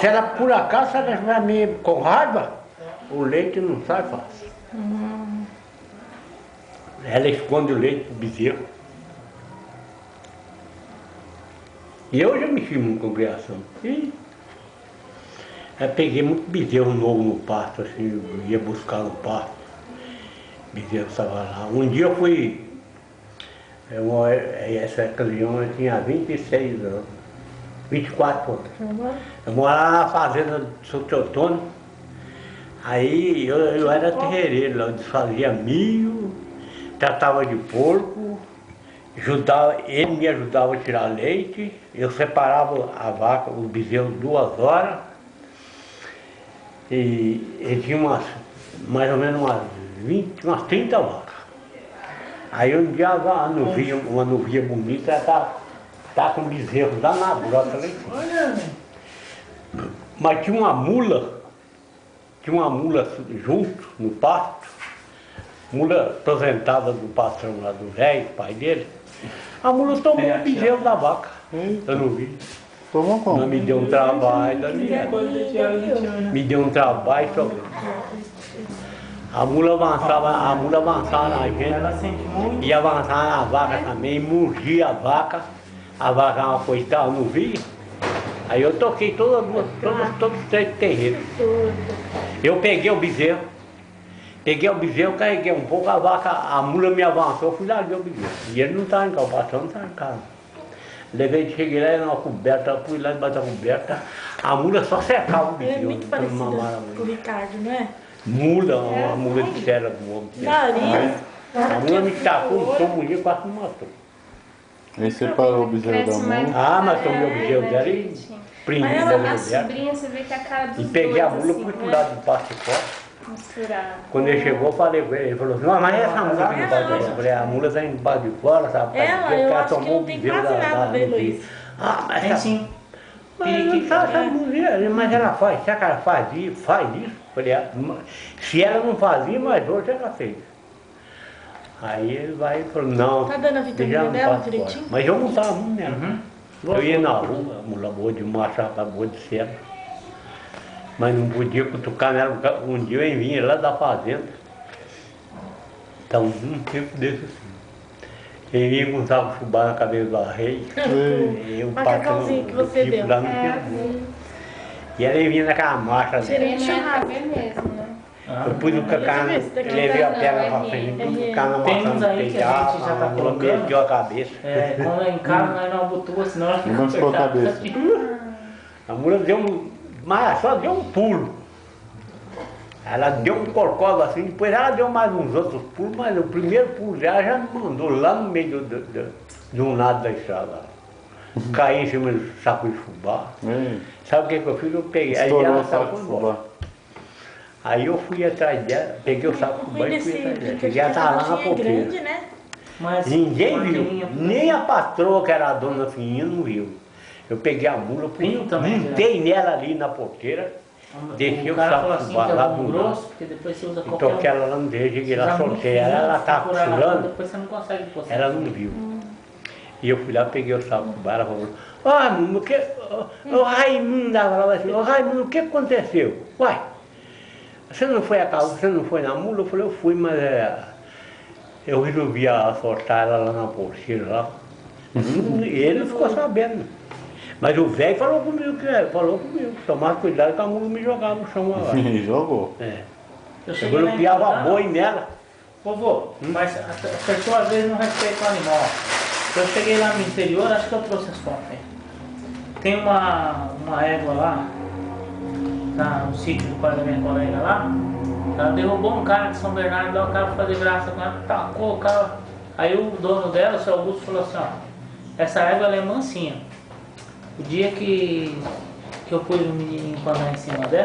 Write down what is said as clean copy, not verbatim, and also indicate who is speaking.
Speaker 1: Se ela por acaso, se ela estiver meio com raiva, o leite não sai fácil. Ela esconde o leite pro bezerro. E eu já mexi muito com criação. E eu peguei muito bezerro novo no pasto, assim, eu ia buscar no pasto. Bezerro estava lá. Um dia eu fui, essa ocasião eu tinha 26 anos, 24 anos. Eu morava na fazenda do São Teotônio. Aí eu era terreireiro, eu desfazia milho, tratava de porco, ele me ajudava a tirar leite, eu separava a vaca, o bezerro 2 horas, e ele tinha mais ou menos umas 30 vacas. Aí um dia uma novilha bonita, ela tá com bezerro lá na brota lá em cima. Mas tinha uma mula junto no pasto, mula aposentada do patrão lá do velho, pai dele. A mula tomou o bezerro da vaca. Eu não vi.
Speaker 2: Tomou como?
Speaker 1: Mas me deu um trabalho, me deu um trabalho. A mula avançava na gente, ia avançar na vaca também, mugia a vaca era uma coitada, não via. Aí eu toquei todos os 3 terreiros. Eu peguei o bezerro, carreguei um pouco, a mula me avançou, eu fui lá ver o bezerro. E ele não estava em casa, o patrão não estava em casa. Cheguei lá numa coberta, fui lá debaixo da coberta, a mula só secava o bezerro.
Speaker 3: É muito parecido com o Ricardo, não é?
Speaker 1: Mula, uma mula de cera do homem.
Speaker 3: Nariz.
Speaker 1: A mula me tacou um tomo e quase me matou.
Speaker 2: Aí separou o bezerro da mula.
Speaker 1: Ah, mas tomei o bezerro dela e prendi
Speaker 3: Mas
Speaker 1: dela
Speaker 3: ela-
Speaker 1: no
Speaker 4: A
Speaker 1: bezerro.
Speaker 4: sobrinha, você vê que a cara dos
Speaker 1: E peguei a
Speaker 4: dois,
Speaker 1: mula
Speaker 4: assim,
Speaker 1: por outro
Speaker 4: né?
Speaker 1: lado do pasto fora.
Speaker 4: Misturado.
Speaker 1: Quando ele chegou, eu falei com ele, ele falou assim, mas essa mula aqui embaixo de fora? Eu falei, a mula está embaixo de fora, sabe?
Speaker 3: Ela, eu acho que
Speaker 1: tomou
Speaker 3: não
Speaker 1: o
Speaker 3: tem
Speaker 1: bezerro
Speaker 3: quase
Speaker 1: da-
Speaker 3: nada,
Speaker 1: da-
Speaker 3: né, Luiz?
Speaker 1: Ah, mas
Speaker 5: Tem
Speaker 1: essa,
Speaker 5: sim.
Speaker 1: mas não sabe essa mulher, mas ela faz, será que ela faz isso? Eu falei, se ela não fazia, mas hoje ela fez. Aí ele vai e falou, não.
Speaker 3: Tá dando a vitamina
Speaker 1: já não
Speaker 3: dela
Speaker 1: faço
Speaker 3: direitinho?
Speaker 1: fora. Mas eu não estava muito nela.
Speaker 5: Uhum.
Speaker 1: Eu ia na rua, a mula boa de macho, a boa de cera. Mas não podia cutucar nela, porque um dia eu vinha lá da fazenda. Então, um tempo desse assim. Ele vinha com um saco de fubá na cabeça do arreio. E o
Speaker 3: Macacãozinho que você deu.
Speaker 1: lá não tinha mula. E ela vinha naquela marcha dela.
Speaker 3: Tirei.
Speaker 4: Tem mais a ver mesmo, né?
Speaker 1: Eu pus o cacá, ele veio a perna pra frente, pus o cacá na
Speaker 5: Tem
Speaker 1: maçã
Speaker 5: uns
Speaker 1: no
Speaker 5: aí que a gente já
Speaker 1: telhado,
Speaker 5: tá
Speaker 1: a mula
Speaker 5: colocando.
Speaker 1: meteu a cabeça.
Speaker 5: É, quando é em casa, nós não abotua, senão ela fica
Speaker 2: Não machucou a
Speaker 5: apertada.
Speaker 2: cabeça.
Speaker 1: A mula mas só deu um pulo. Ela deu um corcova assim, depois ela deu mais uns outros pulos, mas o primeiro pulo dela já me mandou lá no meio de um lado da estrada. Caí em cima do saco de fubá. Sabe o que eu fiz? Eu peguei. Aí
Speaker 2: Estourou
Speaker 1: ela
Speaker 2: o
Speaker 1: saiu
Speaker 2: saco
Speaker 1: foi
Speaker 2: de
Speaker 1: embora.
Speaker 2: fubá.
Speaker 1: Aí eu fui atrás dela, peguei o saco de fubá e fui atrás dela. Cheguei a estar lá na
Speaker 3: é grande,
Speaker 1: porteira.
Speaker 3: né?
Speaker 5: Mas
Speaker 1: Ninguém
Speaker 5: uma
Speaker 1: viu,
Speaker 5: anteninha-
Speaker 1: nem a patroa que era a dona fininha não viu. Eu peguei a mula,
Speaker 5: Pinho também,
Speaker 1: montei nela ali na porteira, deixei o
Speaker 5: cara
Speaker 1: saco
Speaker 5: fala
Speaker 1: de
Speaker 5: assim
Speaker 1: fubá
Speaker 5: que é
Speaker 1: lá
Speaker 5: bom
Speaker 1: do
Speaker 5: grosso,
Speaker 1: lado.
Speaker 5: porque depois você usa
Speaker 1: E
Speaker 5: qualquer
Speaker 1: toquei ela lá no dedo, cheguei lá,
Speaker 5: Usar muito
Speaker 1: soltei ela, ela
Speaker 5: fino,
Speaker 1: tava
Speaker 5: furar na
Speaker 1: costurando,
Speaker 5: ponta, depois você não consegue coçar.
Speaker 1: ela não viu. E eu fui lá, peguei o saco de fubá, ela falou, Raimundo, Raimundo, ela falava assim, Raimundo, o que aconteceu? Uai, você não foi a casa, você não foi na mula? Eu falei, eu fui, mas eu resolvi soltar ela lá na porteira lá. E ele não ficou sabendo. Mas o velho falou comigo, tomar cuidado que a mula me jogava no chão lá.
Speaker 2: Jogou.
Speaker 1: É.
Speaker 5: cheguei
Speaker 1: Eu
Speaker 5: lá em
Speaker 1: piava
Speaker 5: casa,
Speaker 1: boi nela.
Speaker 5: Vovô, mas as pessoas às vezes não respeitam o animal. Eu cheguei lá no interior, acho que eu trouxe as fotos aí. Tem uma égua lá, no sítio do pai da minha colega lá. Ela derrubou um cara de São Bernardo lá, o cara foi fazer graça com ela, tacou o cara. Aí o dono dela, o seu Augusto, falou assim, ó, essa égua ela é mansinha. O dia que eu pus o menininho pra andar em cima dela,